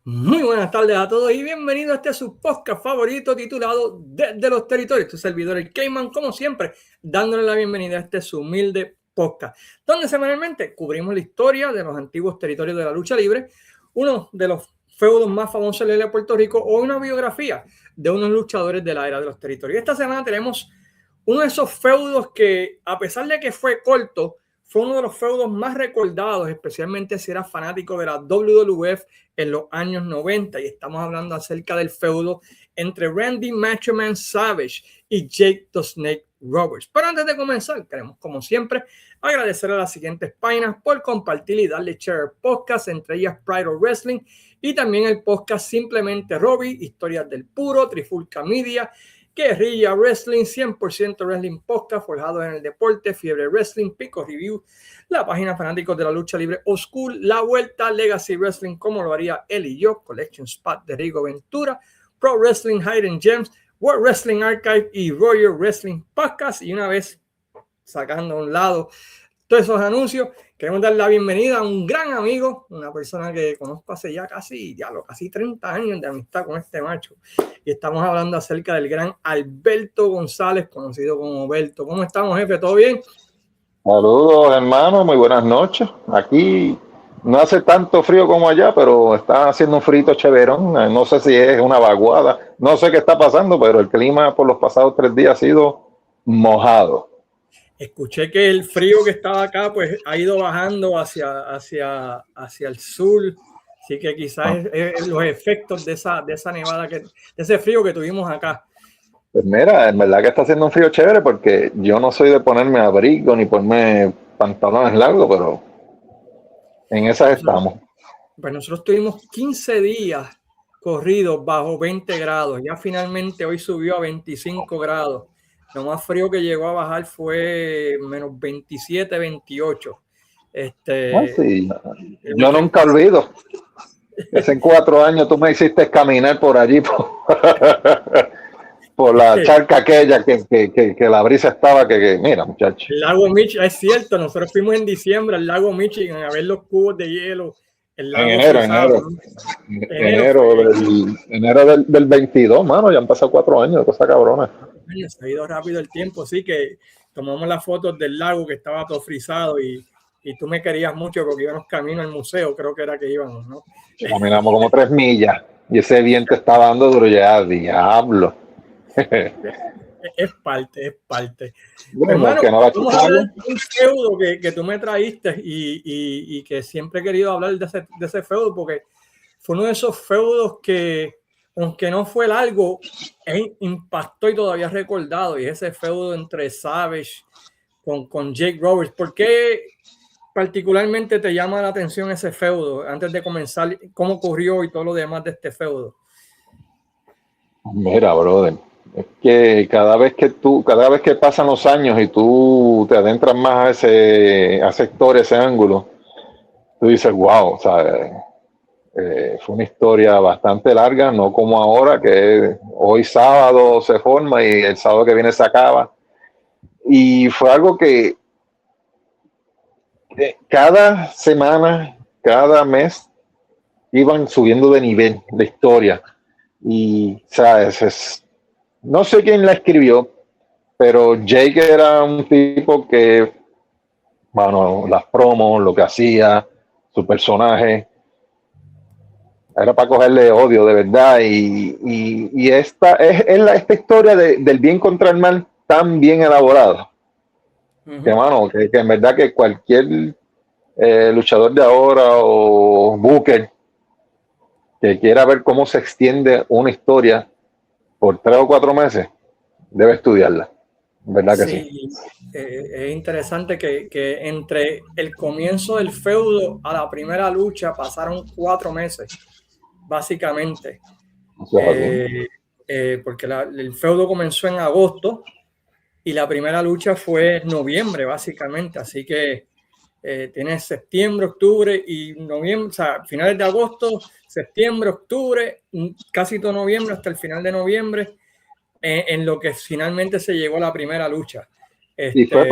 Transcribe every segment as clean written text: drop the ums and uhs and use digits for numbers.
Muy buenas tardes a todos y bienvenidos a este su podcast favorito titulado Desde los Territorios. Tu servidor, el Cayman, como siempre, dándole la bienvenida a este su humilde podcast, donde semanalmente cubrimos la historia de los antiguos territorios de la lucha libre, uno de los feudos más famosos de Puerto Rico o una biografía de unos luchadores de la era de los territorios. Esta semana tenemos uno de esos feudos que, a pesar de que fue corto, fue uno de los feudos más recordados, especialmente si eras fanático de la WWF en los años 90. Y estamos hablando acerca del feudo entre Randy Macho Man Savage y Jake the Snake Roberts. Pero antes de comenzar, queremos, como siempre, agradecer a las siguientes páginas por compartir y darle share al podcast, entre ellas Pride of Wrestling y también el podcast Simplemente Robbie, Historias del Puro, Trifulca Media, Guerrilla Wrestling, 100% Wrestling Podcast, forjados en el deporte, Fiebre Wrestling, Pico Review, la página Fanáticos de la Lucha Libre Old School, La Vuelta, Legacy Wrestling, como lo haría él y yo, Collection Spot de Rigo Ventura, Pro Wrestling Hidden Gems, World Wrestling Archive y Royal Wrestling Podcast. Y una vez sacando a un lado todos esos anuncios, queremos dar la bienvenida a un gran amigo, una persona que conozco hace ya casi 30 años de amistad con este macho. Y estamos hablando acerca del gran Alberto González, conocido como Berto. ¿Cómo estamos, jefe? ¿Todo bien? Saludos, hermano, muy buenas noches. Aquí no hace tanto frío como allá, pero está haciendo un frito chéverón. No sé si es una vaguada, no sé qué está pasando, pero el clima por los pasados 3 días ha sido mojado. Escuché que el frío que estaba acá pues ha ido bajando hacia el sur, así que quizás es los efectos de esa nevada, de ese frío que tuvimos acá. Pues mira, en verdad que está haciendo un frío chévere porque yo no soy de ponerme abrigo ni ponerme pantalones largos, pero en esas estamos. Pues nosotros tuvimos 15 días corridos bajo 20 grados, ya finalmente hoy subió a 25 grados. Lo más frío que llegó a bajar fue menos 27, 28. Sí. Yo nunca olvido. Hace 4 años tú me hiciste caminar por allí, por la charca aquella que la brisa estaba, mira, muchachos. El lago Michigan, es cierto, nosotros fuimos en diciembre al lago Michigan a ver los cubos de hielo. Enero del 22, mano, ya han pasado 4 años de cosa cabrona. Se ha ido rápido el tiempo, sí, que tomamos las fotos del lago que estaba todo frisado y tú me querías mucho porque íbamos camino al museo, creo que era que íbamos, ¿no? Caminamos como 3 millas y ese viento estaba dando duro ya, diablo. Es parte. Bueno, hermano, vamos a hablar de un feudo que tú me traíste y que siempre he querido hablar de ese feudo porque fue uno de esos feudos que, aunque no fue largo, impactó y todavía recordado, y ese feudo entre Savage con Jake Roberts. ¿Por qué particularmente te llama la atención ese feudo? Antes de comenzar, ¿cómo ocurrió y todo lo demás de este feudo? Mira, brother, es que cada vez que pasan los años y tú te adentras más a esa historia, ese ángulo, tú dices, wow, o sea, fue una historia bastante larga, no como ahora, que hoy sábado se forma y el sábado que viene se acaba. Y fue algo que cada semana, cada mes, iban subiendo de nivel de historia. Y, ¿sabes? No sé quién la escribió, pero Jake era un tipo que, bueno, las promos, lo que hacía, su personaje, era para cogerle odio de verdad. Y esta historia del bien contra el mal tan bien elaborada. Uh-huh. Que, mano, que en verdad que cualquier luchador de ahora o booker que quiera ver cómo se extiende una historia por 3 o 4 meses, debe estudiarla. ¿Verdad que sí? Es interesante que entre el comienzo del feudo a la primera lucha pasaron 4 meses, básicamente. Porque el feudo comenzó en agosto y la primera lucha fue en noviembre, básicamente. Así que tienes septiembre, octubre y noviembre, o sea, finales de agosto, septiembre, octubre, casi todo noviembre hasta el final de noviembre, en lo que finalmente se llegó a la primera lucha. Y fue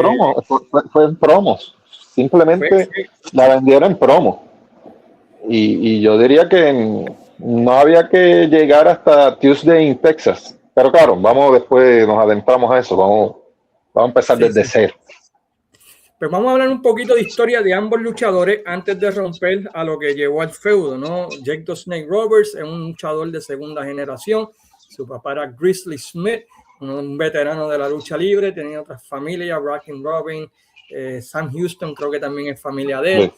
en promos, simplemente la vendieron en promo. Y yo diría que no había que llegar hasta Tuesday en Texas. Pero claro, vamos después, nos adentramos a eso, vamos a empezar desde cero. Pues vamos a hablar un poquito de historia de ambos luchadores antes de romper a lo que llevó al feudo, ¿no? Jake the Snake Roberts es un luchador de segunda generación. Su papá era Grizzly Smith, un veterano de la lucha libre, tenía otras familias, Rockin' Robin, Sam Houston creo que también es familia de él. Sí.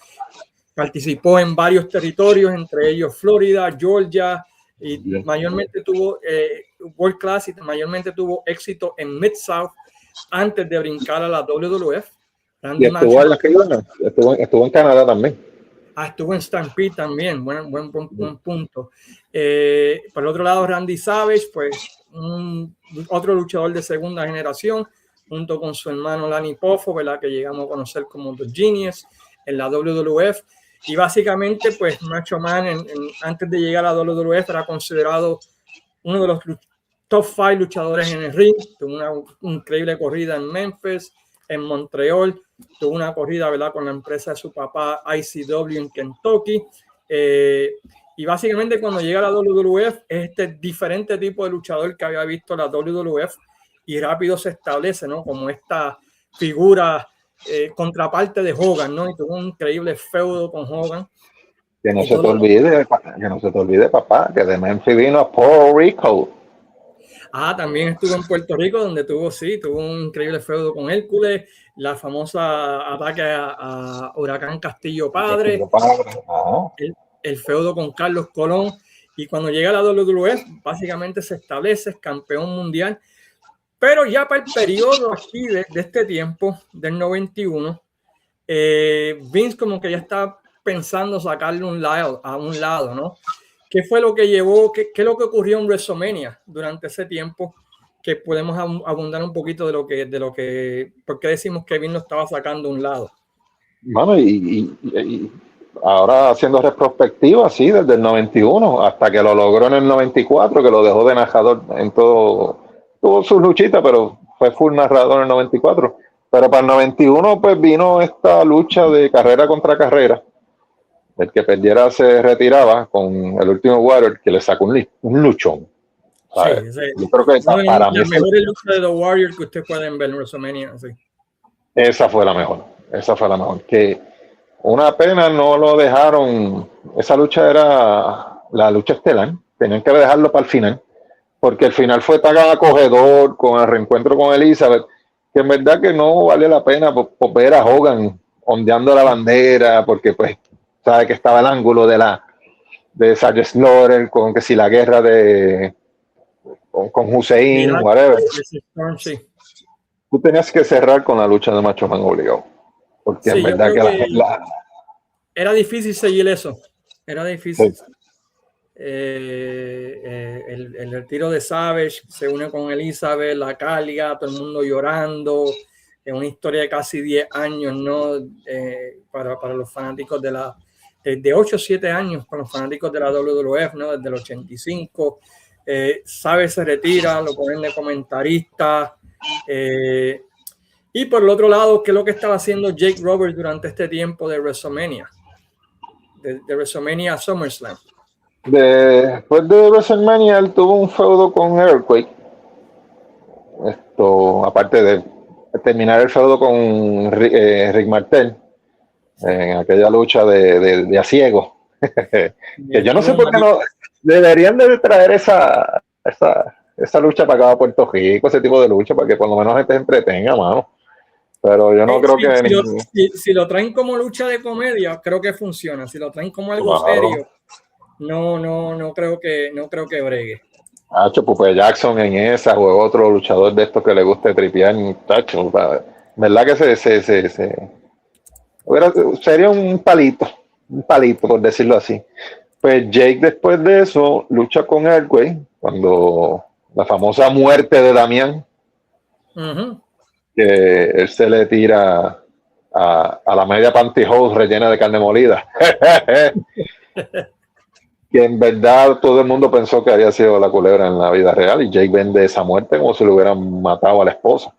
Participó en varios territorios, entre ellos Florida, Georgia, y mayormente tuvo World Class y mayormente tuvo éxito en Mid-South antes de brincar a la WWF. Y estuvo en Canadá también. Estuvo en Stampede también, buen punto. Por el otro lado, Randy Savage, pues otro luchador de segunda generación, junto con su hermano Lanny Poffo, ¿verdad? Que llegamos a conocer como The Genius en la WWF. Y básicamente, pues Macho Man, antes de llegar a la WWF, era considerado uno de los top 5 luchadores en el ring. Tuvo una increíble corrida en Memphis, en Montreal, tuvo una corrida, ¿verdad?, con la empresa de su papá ICW en Kentucky, y básicamente cuando llega a la WWF es este diferente tipo de luchador que había visto la WWF y rápido se establece, ¿no?, como esta figura contraparte de Hogan, ¿no? Y tuvo un increíble feudo con Hogan. Que no se te olvide, papá, que de Memphis vino a Puerto Rico. También estuvo en Puerto Rico, donde tuvo un increíble feudo con Hércules, la famosa ataque a Huracán Castillo Padre, el feudo con Carlos Colón, y cuando llega a la WWF, básicamente se establece, es campeón mundial, pero ya para el periodo aquí de este tiempo, del 91, Vince como que ya está pensando sacarle a un lado, ¿no? ¿Qué fue lo que llevó, qué es lo que ocurrió en WrestleMania durante ese tiempo? Que podemos abundar un poquito de lo que, ¿por qué decimos que Vince lo estaba sacando a un lado? Bueno, y ahora haciendo retrospectiva, sí, desde el 91 hasta que lo logró en el 94, que lo dejó de narrador en todo, tuvo sus luchitas, pero fue full narrador en el 94. Pero para el 91 pues vino esta lucha de carrera contra carrera. El que perdiera se retiraba con el último Warrior, que le sacó un luchón. Sí, yo creo que para mí la mejor lucha de The Warrior que ustedes pueden ver en WrestleMania. Sí. Esa fue la mejor. Que una pena no lo dejaron. Esa lucha era la lucha estelar. Tenían que dejarlo para el final, porque el final fue tan acogedor con el reencuentro con Elizabeth, que en verdad que no vale la pena por ver a Hogan ondeando la bandera, porque pues sabe que estaba el ángulo de Sergeant Slaughter con que si la guerra con Hussein, whatever. Sí. Tú tenías que cerrar con la lucha de Macho Man obligado, porque en verdad que era difícil seguir eso, era difícil. Sí. El retiro de Savage se une con Elizabeth, la carga, todo el mundo llorando, es una historia de casi 10 años, ¿no? Para los fanáticos de 8 o 7 años para los fanáticos de la WWF, ¿no? Desde el 85. Savage se retira, lo ponen de comentarista. Y por el otro lado, ¿qué es lo que estaba haciendo Jake Roberts durante este tiempo de WrestleMania? De WrestleMania a SummerSlam. Después de WrestleMania, él tuvo un feudo con Earthquake. Aparte de terminar el feudo con Rick Martel en aquella lucha de a ciego. Que yo no sé por qué no deberían de traer esa lucha para acá a Puerto Rico, ese tipo de lucha, para que por lo menos la gente se entretenga, mano. Pero yo no creo que... Si lo traen como lucha de comedia, creo que funciona. Si lo traen como algo serio, no creo que bregue. Pupe Jackson en esa, o otro luchador de estos que le guste tripear, tacho, verdad que sería un palito, por decirlo así. Pues Jake después de eso lucha con Earthquake, cuando la famosa muerte de Damián, que él se le tira a la media pantyhose rellena de carne molida. Que en verdad todo el mundo pensó que había sido la culebra en la vida real, y Jake vende esa muerte como si le hubieran matado a la esposa.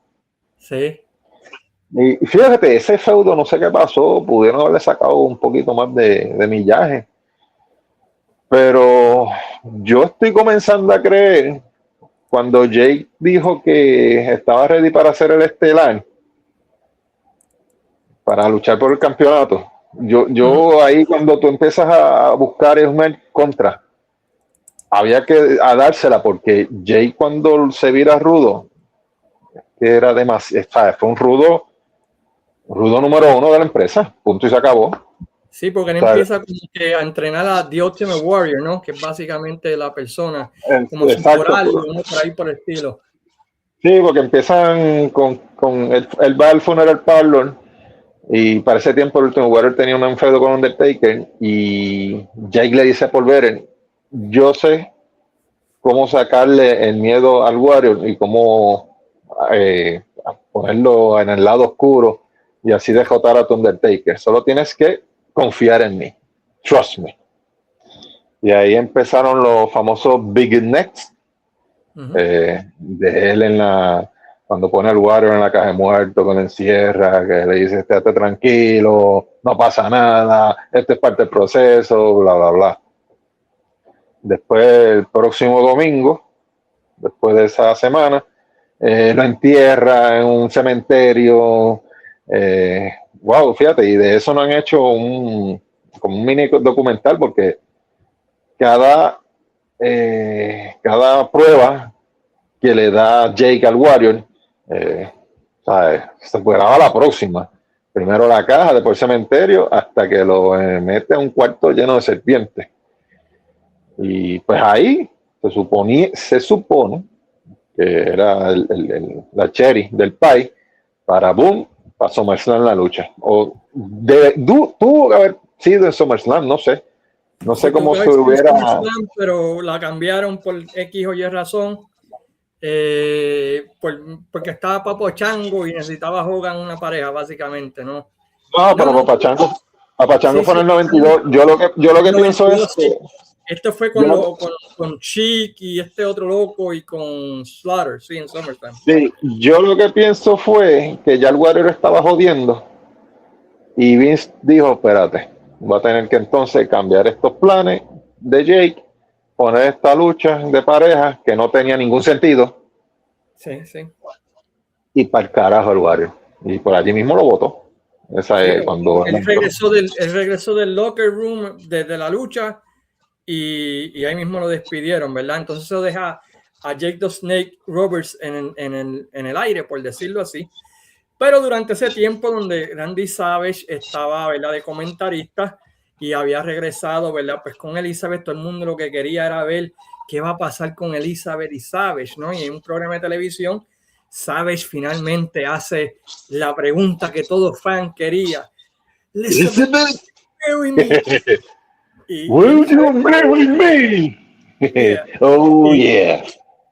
Sí. Y fíjate, ese feudo no sé qué pasó, pudieron haberle sacado un poquito más de millaje, Pero yo estoy comenzando a creer, cuando Jake dijo que estaba ready para hacer el estelar, para luchar por el campeonato, yo ahí cuando tú empiezas a buscar es una contra, había que dársela, porque Jake cuando se vira rudo, que era demasiado, fue un rudo número 1 de la empresa, punto y se acabó. Sí, porque él empieza como que a entrenar a The Ultimate Warrior, ¿no? Que es básicamente la persona, como su moral, ¿no? Por ahí por el estilo. Sí, porque empiezan con el va al funeral parlor, y para ese tiempo el Ultimate Warrior tenía un enfeudo con Undertaker, y Jake le dice a Paul Bearer, yo sé cómo sacarle el miedo al Warrior y cómo ponerlo en el lado oscuro y así derrotar a tu Undertaker. Solo tienes que confiar en mí. Trust me. Y ahí empezaron los famosos Big Necks, de él cuando pone al Warrior en la caja de muertos, que lo encierra, que le dice, estate tranquilo, no pasa nada, esto es parte del proceso, bla, bla, bla. Después, el próximo domingo, después de esa semana, lo entierra en un cementerio. Wow, fíjate, y de eso no han hecho como un mini documental, porque cada prueba que le da Jake al Warrior, se graba la próxima. Primero la caja, después el cementerio, hasta que lo mete a un cuarto lleno de serpientes. Y pues ahí se supone que era la cherry del pie para boom, para SummerSlam en la lucha. Tuvo que haber sido en SummerSlam, no sé. No sé cómo se hubiera... Pero la cambiaron por X o Y razón. Porque estaba Papo Chango y necesitaba Hogan una pareja, básicamente, ¿no? No, pero Papa Chango fue en el 92. Yo lo que pienso es que... Esto fue con Chic y este otro loco y con Slaughter, sí, en SummerSlam. Sí, yo lo que pienso fue que ya el Warrior estaba jodiendo y Vince dijo, espérate, voy a tener que entonces cambiar estos planes de Jake, poner esta lucha de pareja que no tenía ningún sentido. Sí, sí. Y para el carajo el Warrior. Y por allí mismo lo votó. Esa es cuando él regresó del locker room desde la lucha y ahí mismo lo despidieron, ¿verdad? Entonces eso deja a Jake the Snake Roberts en el aire, por decirlo así. Pero durante ese tiempo donde Randy Savage estaba, ¿verdad?, de comentarista y había regresado, ¿verdad?, pues con Elizabeth, todo el mundo lo que quería era ver qué va a pasar con Elizabeth y Savage, ¿no? Y en un programa de televisión, Savage finalmente hace la pregunta que todo fan quería. Elizabeth, marry me. Will you marry me? Yeah. Oh, yeah.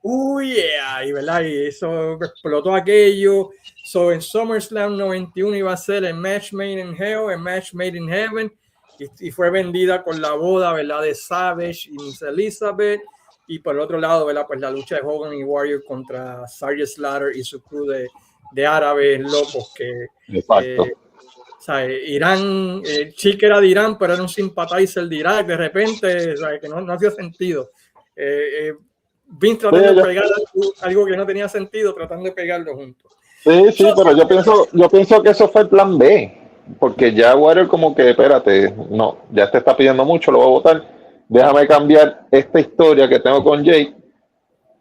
Yeah, y verdad, y eso explotó aquello. So en SummerSlam 91 iba a ser el match made in hell, el match made in heaven, y fue vendida con la boda, ¿verdad?, de Savage y Miss Elizabeth, y por el otro lado, ¿verdad?, pues la lucha de Hogan y Warrior contra Sergeant Slaughter y su crew de árabes locos que o sea, Irán, Chic era de Irán, pero era un sympathizer de Irak, de repente, o sea, que no hacía sentido. Vince tratando de pegar algo que no tenía sentido, tratando de pegarlo juntos. Sí, pero yo pienso que eso fue el plan B, porque ya Warrior como que, espérate, no, ya te está pidiendo mucho, lo voy a votar, déjame cambiar esta historia que tengo con Jake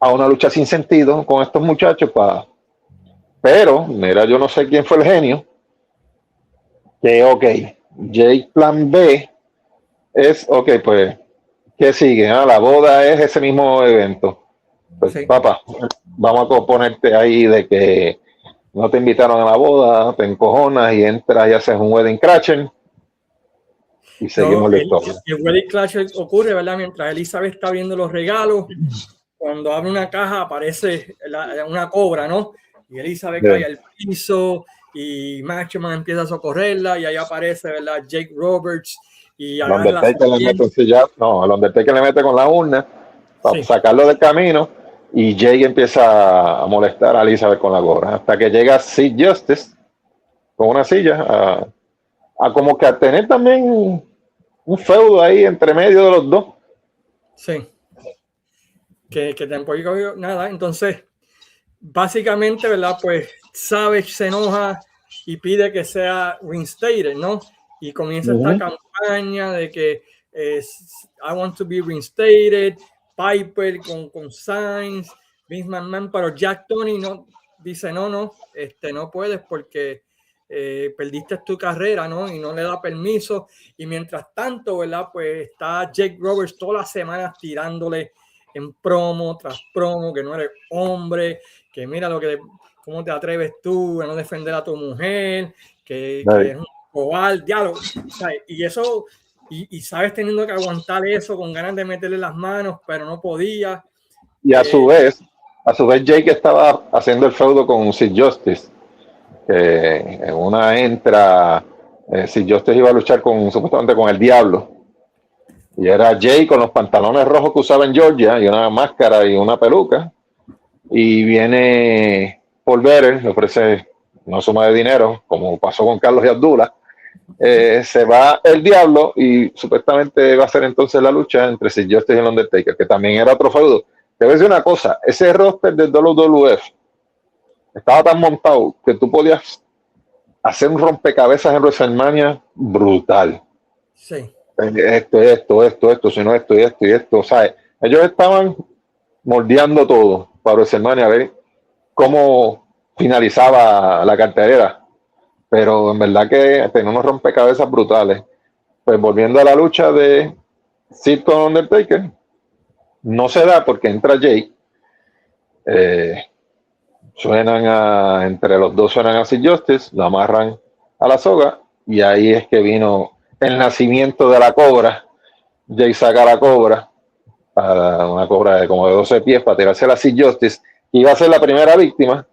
a una lucha sin sentido con estos muchachos pero, mira, yo no sé quién fue el genio, que ok, Jake plan B es, ok, pues, ¿qué sigue? La boda es ese mismo evento. Pues, sí. Papá, vamos a ponerte ahí de que no te invitaron a la boda, te encojonas y entras y haces un wedding crasher y seguimos la historia. El wedding crasher ocurre, ¿verdad?, mientras Elizabeth está viendo los regalos. Cuando abre una caja aparece una cobra, ¿no? Y Elizabeth cae al piso y Macho Man empieza a socorrerla y ahí aparece, ¿verdad?, Jake Roberts y el Undertaker le mete con la urna para sacarlo del camino y Jake empieza a molestar a Elizabeth con la gorra hasta que llega Sid Justice con una silla a como que a tener también un feudo ahí entre medio de los dos, Sí. Que tampoco nada. Entonces, básicamente, ¿verdad? Pues Savage se enoja y pide que sea reinstated, ¿no? Y comienza esta campaña de que I want to be reinstated, Piper con Sainz, Vince McMahon, pero Jack Tunney no, dice no, no puedes porque perdiste tu carrera, ¿no? Y no le da permiso. Y mientras tanto, ¿verdad? Pues está Jake Roberts todas las semanas tirándole en promo tras promo, que no eres hombre, que mira cómo te atreves tú a no defender a tu mujer, que es un cobarde, diálogo, ¿sabes? Y eso, y sabes teniendo que aguantar eso con ganas de meterle las manos, pero no podía. Y a su vez, Jake estaba haciendo el feudo con Sid Justice, que en una entra, Sid Justice iba a luchar supuestamente con el Diablo. Y era Jay con los pantalones rojos que usaba en Georgia y una máscara y una peluca. Y viene Paul Bearer, le ofrece una suma de dinero, como pasó con Carlos y Abdullah. Se va el Diablo y supuestamente va a ser entonces la lucha entre Sid Justice y el Undertaker, que también era otro feudo. Te voy a decir una cosa, ese roster del WWF estaba tan montado que tú podías hacer un rompecabezas en WrestleMania brutal. Sí. Esto, sino esto y esto y esto. O sea, ellos estaban moldeando todo para WrestleMania, a ver cómo finalizaba la cartelera. Pero en verdad que tenía unos rompecabezas brutales. Pues volviendo a la lucha de Sid con Undertaker, no se da porque entra Jay. Entre los dos suenan a Sid Justice, lo amarran a la soga y ahí es que vino el nacimiento de la cobra. Jay saca la cobra, una cobra de como de 12 pies para tirarse a la Sid Justice, y iba a ser la primera víctima,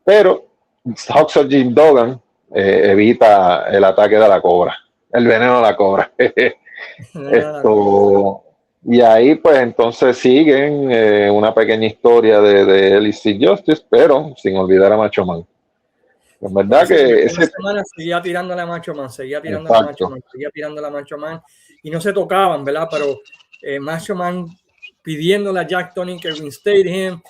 pero Hacksaw Jim Duggan evita el ataque de la cobra, el veneno de la cobra. Y ahí pues entonces siguen una pequeña historia de él y Sid Justice, pero sin olvidar a Macho Man. En verdad que esa semana seguía tirándole a Macho Man, seguía tirándole a Macho Man y no se tocaban, ¿verdad? Pero Macho Man pidiéndole a Jack Tunney que reinstate him,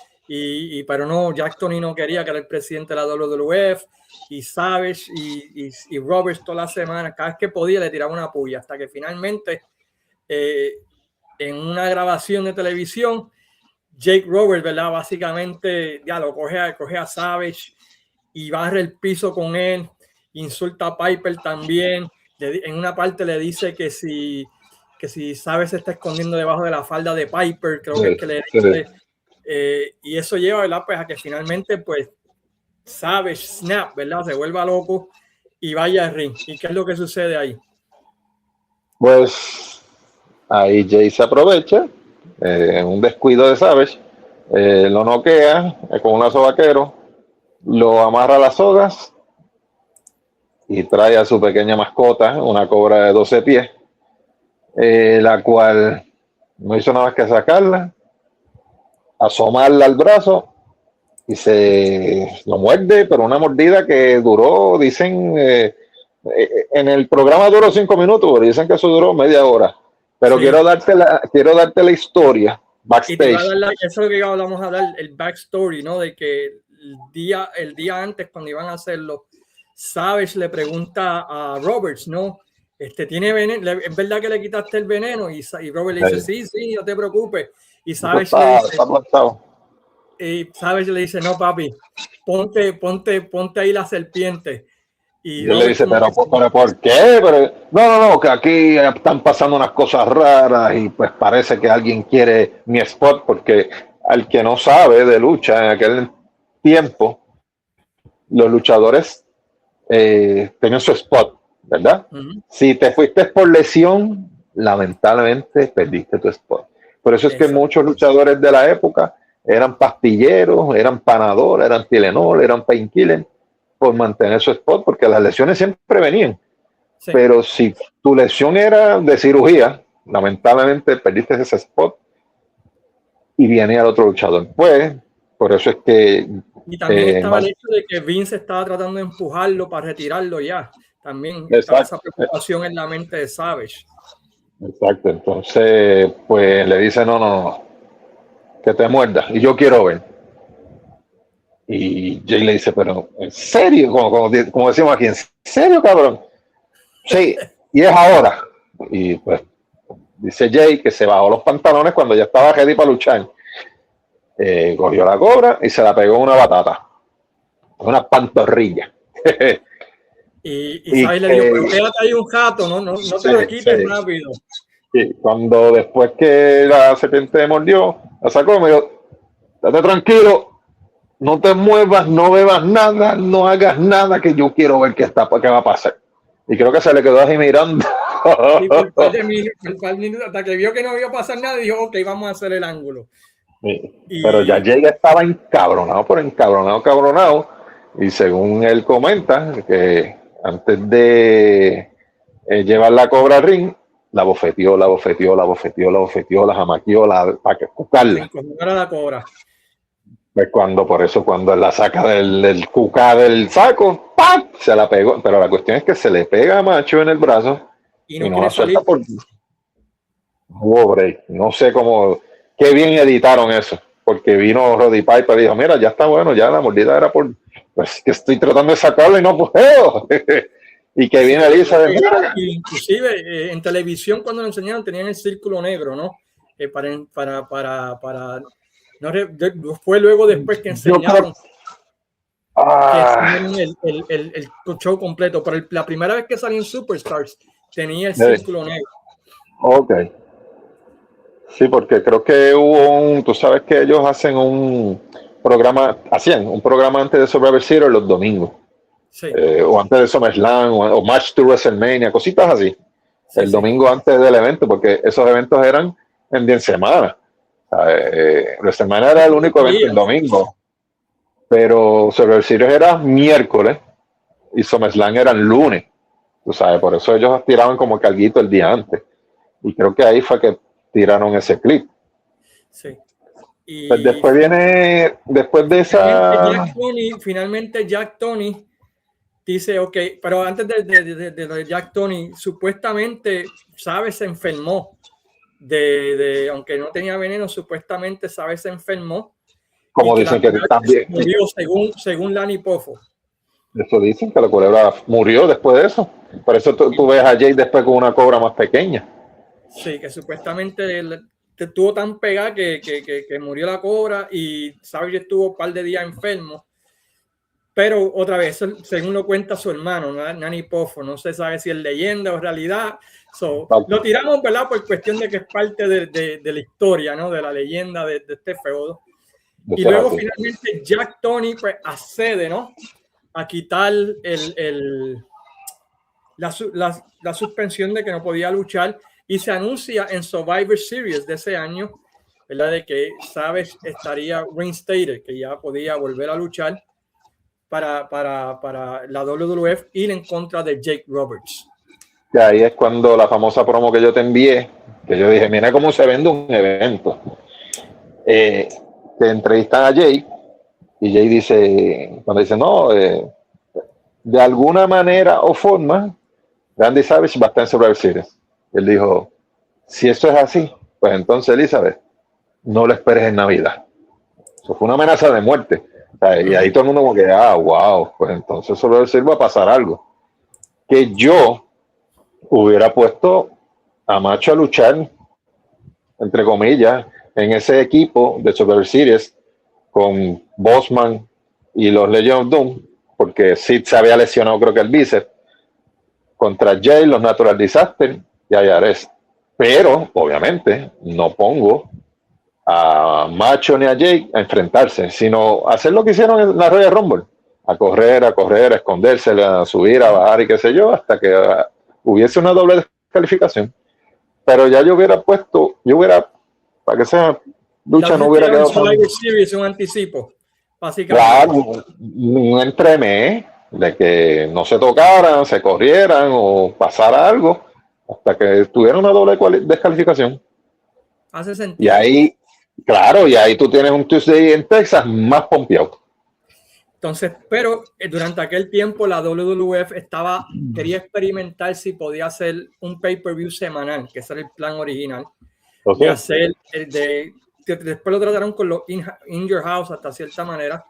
pero no, Jack Tunney no quería, que era el presidente de la WWF, y Savage y Roberts toda la semana, cada vez que podía le tiraba una puya, hasta que finalmente en una grabación de televisión Jake Roberts, ¿verdad? Básicamente ya lo coge a Savage y barre el piso con él, insulta a Piper también, en una parte le dice que si Savage se está escondiendo debajo de la falda de Piper, creo que es que le dice, y eso lleva, ¿verdad? Pues a que finalmente pues Savage snap, ¿verdad? Se vuelva loco y vaya al ring. ¿Y qué es lo que sucede ahí? Pues ahí Jay se aprovecha, en un descuido de Savage, lo noquea con un lazo vaquero, lo amarra a las sogas y trae a su pequeña mascota, una cobra de 12 pies, la cual no hizo nada más que sacarla, asomarla al brazo y se lo muerde, pero una mordida que duró, dicen, en el programa duró 5 minutos, pero dicen que eso duró media hora. Pero sí, quiero darte la historia backstage. Eso es lo que vamos a hablar, el backstory, ¿no? De que el día antes, cuando iban a hacerlo, Savage le pregunta a Roberts, ¿no? ¿Tiene veneno? ¿Es verdad que le quitaste el veneno? Y Robert le dice, sí, no te preocupes. Y Savage le dice, no, papi, ponte ahí la serpiente. Y él le dice, pero ¿por qué? No, que aquí están pasando unas cosas raras y pues parece que alguien quiere mi spot, porque al que no sabe de lucha en aquel tiempo, los luchadores tenían su spot, ¿verdad? Si te fuiste por lesión, lamentablemente perdiste tu spot. Por eso es que muchos luchadores de la época eran pastilleros, eran panadores, eran Tylenol, eran painkiller, por mantener su spot, porque las lesiones siempre venían. Sí. Pero si tu lesión era de cirugía, lamentablemente perdiste ese spot y viene al otro luchador. Pues, por eso es que... Y también estaba el hecho de que Vince estaba tratando de empujarlo para retirarlo ya. También estaba esa preocupación en la mente de Savage. Exacto, entonces pues le dice no, que te muerda y yo quiero ver. Y Jay le dice, pero ¿en serio? Como decimos aquí, ¿en serio, cabrón? Sí, y es ahora. Y pues dice Jay que se bajó los pantalones cuando ya estaba ready para luchar. Cogió la cobra y se la pegó una batata, una pantorrilla. Y y Sabes le dijo, pero quédate ahí un jato, no te la quites rápido. Y cuando después que la serpiente mordió, la sacó, me dijo, date tranquilo, no te muevas, no bebas nada, no hagas nada, que yo quiero ver qué va a pasar. Y creo que se le quedó así mirando. Y por par de minutos, hasta que vio que no iba a pasar nada, dijo, ok, vamos a hacer el ángulo. Pero ya llega, estaba encabronado, cabronado. Y según él comenta, que antes de llevar la cobra al ring, la bofeteó, la jamaqueó, para que cucarla. La cobra. Pues por eso cuando él la saca del cuca del saco, ¡pam! Se la pegó. Pero la cuestión es que se le pega a Macho en el brazo y no la suelta por... Pobre, no sé cómo... Qué bien editaron eso. Porque vino Roddy Piper y dijo, mira, ya está bueno, ya la mordida era por... Pues que estoy tratando de sacarlo y no puedo. Y que viene Elizabeth. Inclusive en televisión cuando lo enseñaron tenían el círculo negro, ¿no? No fue luego después que enseñaron el show completo, pero la primera vez que salió en Superstars tenía el círculo negro. Ok. Sí, porque creo que hubo tú sabes que ellos hacen un programa antes de Survivor Series los domingos. Sí. O antes de SummerSlam o Match to WrestleMania, cositas así. Sí, el domingo antes del evento, porque esos eventos eran en 10 semanas. WrestleMania era el único evento el domingo, pero Survivor Series era miércoles y SummerSlam era el lunes. Tú sabes, por eso ellos tiraban como carguito el día antes. Y creo que ahí fue que tiraron ese clip. Sí. Y pues después de esa... Finalmente Jack Tony dice, ok, pero antes de Jack Tony, supuestamente Sabes se enfermó. Aunque no tenía veneno, supuestamente Sabes se enfermó. Como dicen que también murió según Lanny Poffo. Eso dicen, que la culebra murió después de eso. Por eso tú ves a Jay después con una cobra más pequeña. Sí, que supuestamente estuvo tan pegada que murió la cobra y Sabes estuvo un par de días enfermo. Pero otra vez, según lo cuenta su hermano, Lanny Poffo, no se sabe si es leyenda o realidad. Lo tiramos, ¿verdad? Por cuestión de que es parte de la historia, ¿no? De la leyenda de este feudo. Y luego finalmente Jack Tony pues accede, ¿no? A quitar la suspensión de que no podía luchar y se anuncia en Survivor Series de ese año, ¿verdad? De que Sabes estaría reinstated, que ya podía volver a luchar para la WWF, ir en contra de Jake Roberts. Y ahí es cuando la famosa promo que yo te envié, que yo dije, mira cómo se vende un evento. Te entrevistan a Jake y Jake dice, cuando dice, no, de alguna manera o forma, Randy Savage va a estar en Survivor Series. Él dijo, si eso es así, pues entonces Elizabeth, no lo esperes en Navidad. Eso fue una amenaza de muerte. Y ahí todo el mundo como que, wow, pues entonces Survivor Series va a pasar algo. Que yo hubiera puesto a Macho a luchar, entre comillas, en ese equipo de Survivor Series con Bossman y los Legends of Doom, porque Sid se había lesionado, creo que el bíceps, contra Jay, los Natural Disaster y Ayares. Pero, obviamente, no pongo a Macho ni a Jake a enfrentarse, sino hacer lo que hicieron en la Royal Rumble, a correr, a esconderse, a subir, a bajar y qué sé yo, hasta que hubiese una doble descalificación. Pero ya yo hubiera, para que sea lucha, no hubiera quedado tan... un anticipo, básicamente. Claro, un entremés de que no se tocaran, se corrieran o pasara algo hasta que tuviera una doble descalificación. Hace sentido. Y ahí, claro, y ahí tú tienes un Tuesday en Texas más pompeado. Entonces, pero durante aquel tiempo la WWF quería experimentar si podía hacer un pay-per-view semanal, que ese era el plan original, de hacer después lo trataron con los In Your House hasta cierta manera,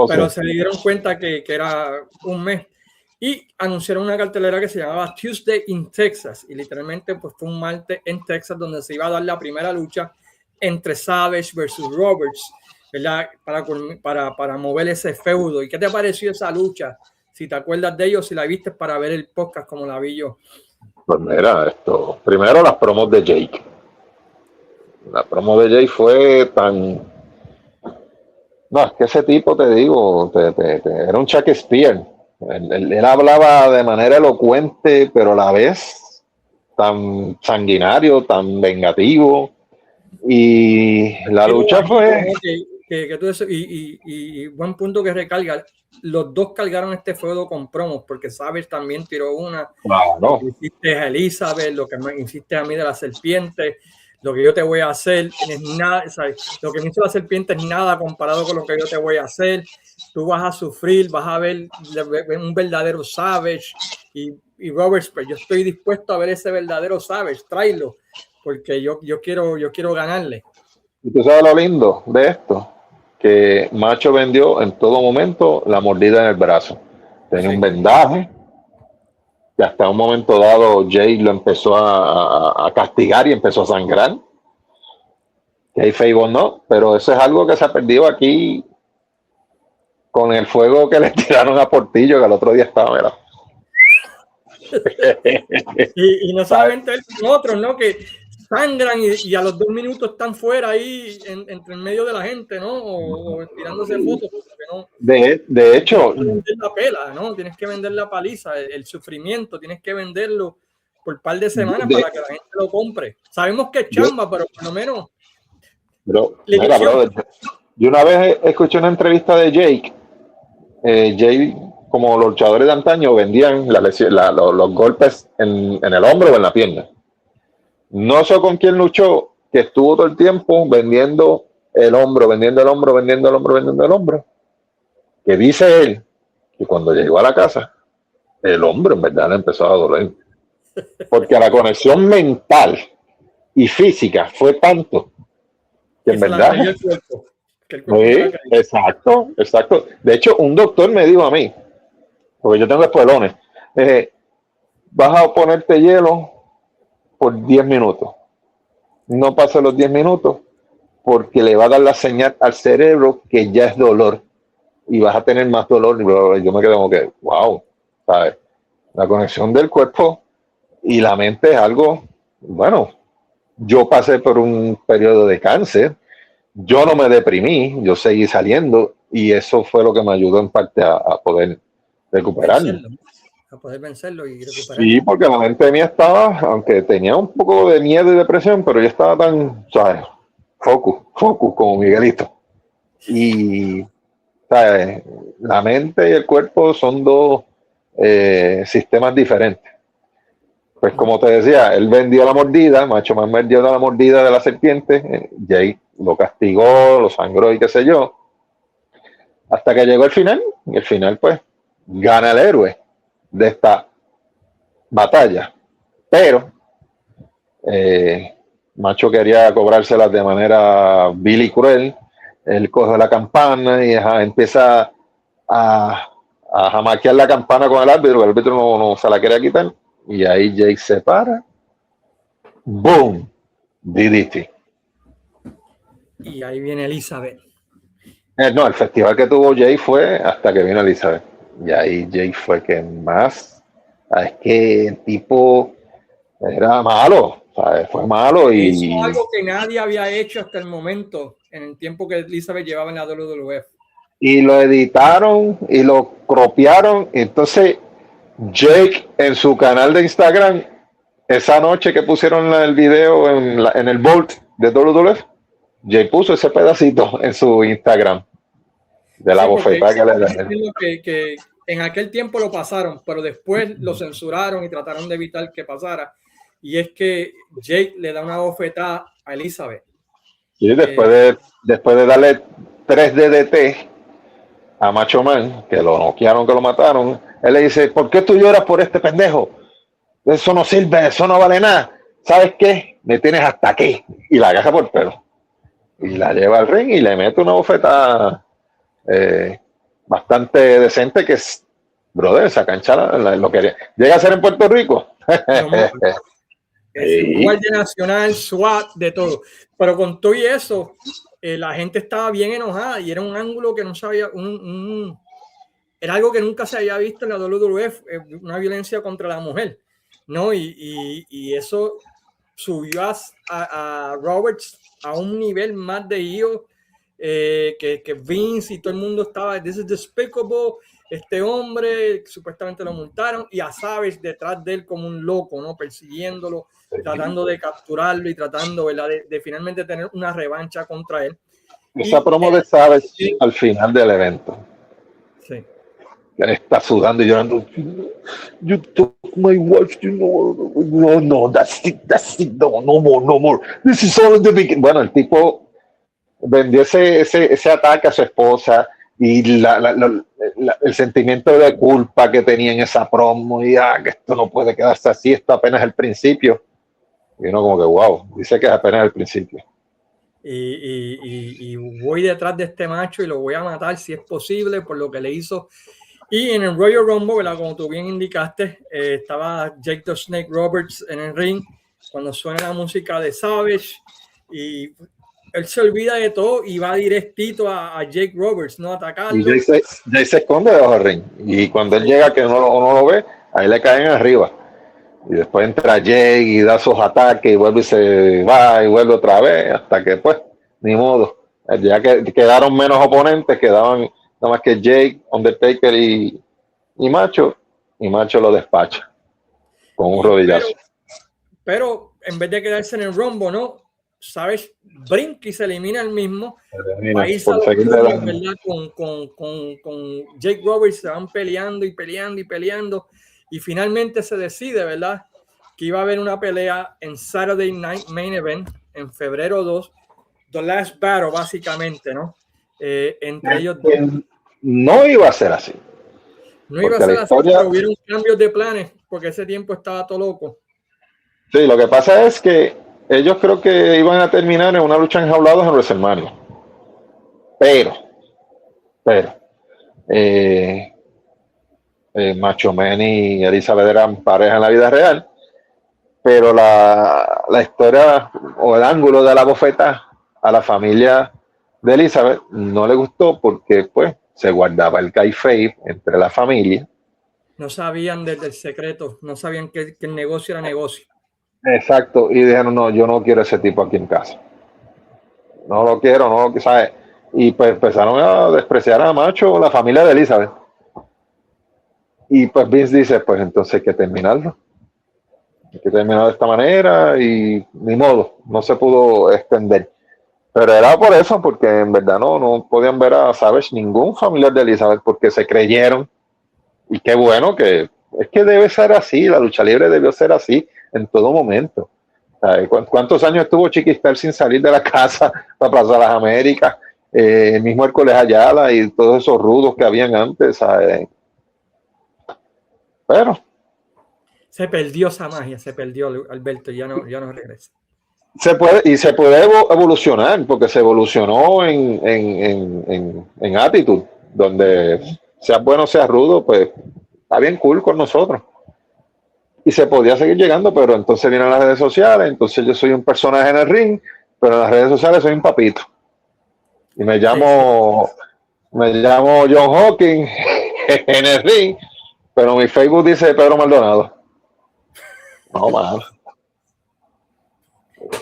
pero se dieron cuenta que era un mes y anunciaron una cartelera que se llamaba Tuesday in Texas, y literalmente pues fue un martes en Texas donde se iba a dar la primera lucha entre Savage versus Roberts, ¿verdad? Para mover ese feudo. ¿Y qué te pareció esa lucha? Si te acuerdas de ellos, si la viste para ver el podcast como la vi yo. Pues mira, primero las promos de Jake. La promo de Jake fue tan... No, es que ese tipo, te digo, era un Shakespeare. Él hablaba de manera elocuente, pero a la vez tan sanguinario, tan vengativo. Y la lucha fue... Y buen punto que recarga. Los dos cargaron este feudo con promos, porque Savage también tiró una. Claro. Lo que hiciste a Elizabeth, lo que me hiciste a mí de la serpiente, lo que yo te voy a hacer, es nada, ¿sabes? Lo que me hizo la serpiente es nada comparado con lo que yo te voy a hacer. Tú vas a sufrir, vas a ver un verdadero Savage. Y Roberts, pues yo estoy dispuesto a ver ese verdadero Savage, tráelo, porque yo quiero ganarle. ¿Y tú sabes lo lindo de esto? Que Macho vendió en todo momento la mordida en el brazo. Tenía un vendaje, que hasta un momento dado Jay lo empezó a castigar y empezó a sangrar. Que ahí Facebook no, pero eso es algo que se ha perdido aquí con el fuego que le tiraron a Portillo, que el otro día estaba, mira. y no solamente él, con otros, ¿no? Que sangran y a los 2 minutos están fuera ahí entre el medio de la gente, ¿no? O tirándose fotos. ¿No? De hecho, tienes que vender la pela, ¿no? Tienes que vender la paliza, el sufrimiento, tienes que venderlo por un par de semanas para que la gente lo compre. Sabemos que es chamba, pero por lo menos. Mira, brother, yo una vez escuché una entrevista de Jake. Jake, como los luchadores de antaño, vendían los golpes en el hombro o en la pierna. No sé con quién luchó, que estuvo todo el tiempo vendiendo el hombro, que dice él que cuando llegó a la casa, el hombro en verdad le empezó a doler. Porque la conexión mental y física fue tanto que en verdad... Exacto. De hecho, un doctor me dijo a mí, porque yo tengo espuelones, vas a ponerte hielo por 10 minutos. No pasa los 10 minutos porque le va a dar la señal al cerebro que ya es dolor y vas a tener más dolor. Y yo me quedo como que, wow, ¿sabes? La conexión del cuerpo y la mente es algo, bueno, yo pasé por un periodo de cáncer, yo no me deprimí, yo seguí saliendo y eso fue lo que me ayudó en parte a poder recuperarme. A poder vencerlo y recuperarlo. Sí, porque la mente mía estaba, aunque tenía un poco de miedo y depresión, pero yo estaba tan, ¿sabes? Focus, como Miguelito. Y, ¿sabes? La mente y el cuerpo son dos sistemas diferentes. Pues como te decía, él vendió la mordida, Macho Man vendió la mordida de la serpiente, Jay lo castigó, lo sangró y qué sé yo, hasta que llegó el final, y el final pues gana el héroe de esta batalla, pero Macho quería cobrárselas de manera vil y cruel. Él coge la campana y empieza a jamaquear la campana con el árbitro no se la quería quitar, y ahí Jake se para, boom, DDT. Y ahí viene Elizabeth. No, el festival que tuvo Jay fue hasta que vino Elizabeth. Y ahí Jay fue que más. Es que el tipo era malo. ¿Sabes? Fue malo y. Hizo algo que nadie había hecho hasta el momento, en el tiempo que Elizabeth llevaba en la WWF. Y lo editaron y lo cropearon. Entonces, Jake en su canal de Instagram, esa noche que pusieron el video en el Vault de WWF, Jay puso ese pedacito en su Instagram de la bofetada que le da. Que en aquel tiempo lo pasaron, pero después lo censuraron y trataron de evitar que pasara. Y es que Jake le da una bofetada a Elizabeth. Sí, después de darle 3 DDT, a Macho Man, que lo noquearon, que lo mataron, él le dice, ¿por qué tú lloras por este pendejo? Eso no sirve, eso no vale nada. ¿Sabes qué? Me tienes hasta aquí. Y la agarra por el pelo. Y la lleva al ring y le mete una bofetada bastante decente que es, brother, esa cancha lo que llega a ser en Puerto Rico. Es Guardia Nacional, SWAT, de todo. Pero con todo y eso, la gente estaba bien enojada y era un ángulo que no sabía, era algo que nunca se había visto en la WWF, una violencia contra la mujer, ¿no? Y eso subió a Roberts a un nivel más de IO que Vince y todo el mundo estaba, this is despicable, este hombre, supuestamente lo multaron, y a Savage detrás de él como un loco, ¿no? Persiguiéndolo, tratando de capturarlo y tratando, ¿verdad? De finalmente tener una revancha contra él. Esa promo de Savage al final del evento. Sí. Él está sudando y llorando. You took my wife, you know. No, that's it, no more. This is all in the beginning. Bueno, el tipo vendió ese ataque a su esposa y el sentimiento de culpa que tenía en esa promo y que esto no puede quedarse así, esto apenas es el principio. Y uno como que wow, dice que es apenas el principio. Y voy detrás de este macho y lo voy a matar si es posible por lo que le hizo. Y en el Royal Rumble, ¿verdad? Como tú bien indicaste, estaba Jake the Snake Roberts en el ring cuando suena la música de Savage y él se olvida de todo y va directito a Jake Roberts, ¿no? Atacarlo. Y Jake se esconde debajo del ring. Y cuando él llega, que uno lo ve, ahí le caen arriba. Y después entra Jake y da sus ataques y vuelve y se va y vuelve otra vez, hasta que pues, ni modo. Ya que quedaron menos oponentes, quedaban nada más que Jake, Undertaker y Macho lo despacha con un rodillazo. Pero en vez de quedarse en el Rumble, ¿no? ¿Sabes? Brinca y se elimina el mismo. Ahí con Jake Roberts se van peleando y finalmente se decide, ¿verdad? Que iba a haber una pelea en Saturday Night Main Event en febrero 2, The Last Battle básicamente, ¿no? Entre ellos dos. No iba a ser así. No iba a ser así, pero hubieron cambios de planes porque ese tiempo estaba todo loco. Sí, lo que pasa es que ellos creo que iban a terminar en una lucha enjaulados en WrestleMania. Pero Macho Man y Elizabeth eran pareja en la vida real, pero la historia o el ángulo de la bofeta a la familia de Elizabeth no le gustó porque pues se guardaba el kayfabe entre la familia. No sabían del secreto, no sabían que el negocio era negocio. Exacto, y dijeron, no, yo no quiero ese tipo aquí en casa. No lo quiero, ¿sabes? Y pues empezaron a despreciar a Macho, la familia de Elizabeth. Y pues Vince dice, pues entonces hay que terminarlo. Hay que terminarlo de esta manera y ni modo, no se pudo extender. Pero era por eso, porque en verdad no podían ver a Savage ningún familiar de Elizabeth porque se creyeron. Y qué bueno que es que debe ser así, la lucha libre debió ser así en todo momento. ¿Cuántos años estuvo Chiquistel sin salir de la casa para Plaza Las Américas? El mismo Hércules Ayala y todos esos rudos que habían antes, ¿sabes? Pero se perdió esa magia, se perdió, Alberto, ya no regresa. Se puede evolucionar, porque se evolucionó en actitud, donde seas bueno, seas rudo, pues está bien cool con nosotros. Y se podía seguir llegando, pero entonces vienen las redes sociales, entonces yo soy un personaje en el ring, pero en las redes sociales soy un papito. Y me llamo John Hawking en el ring, pero mi Facebook dice Pedro Maldonado. No, mano.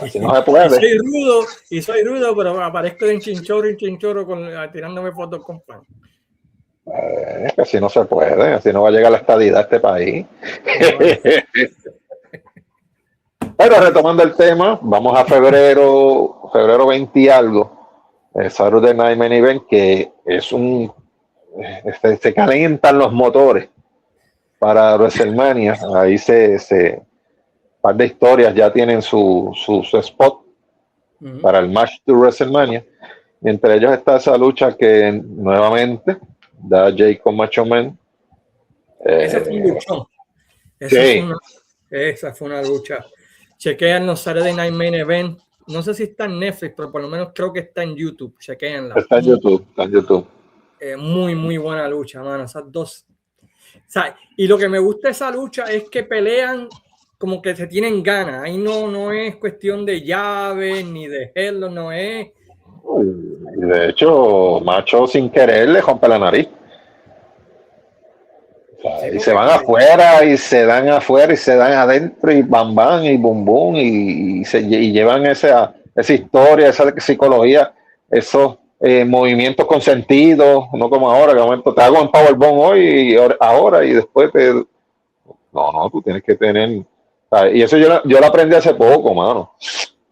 Así no se puede. Soy rudo, pero aparezco en chinchorro tirándome fotos con pan. Así no se puede, así no va a llegar la estadidad a este país. Pero retomando el tema, vamos a febrero 20 y algo, Saturday Night Main Event, que es se calientan los motores para WrestleMania. Ahí par de historias ya tienen su spot para el match de WrestleMania. Y entre ellos está esa lucha que nuevamente da Jake con Macho Man. Ese fue un luchón. Esa fue una lucha. Chequean los Saturday Night Main Event. No sé si está en Netflix, pero por lo menos creo que está en YouTube. Chequeanla. Está en YouTube. Muy, muy buena lucha, mano. Esas dos. O sea, y lo que me gusta de esa lucha es que pelean como que se tienen ganas. Ahí no es cuestión de llaves ni de headlock, no es. De hecho, Macho sin querer le rompe la nariz. O sea, y se van afuera y se dan afuera y se dan adentro y bam bam y bum bum y llevan esa historia, esa psicología, esos movimientos con sentido, no como ahora, que momento te hago en Powerbomb hoy y ahora y después no, tú tienes que tener, ¿sabes? Y eso yo lo aprendí hace poco, mano,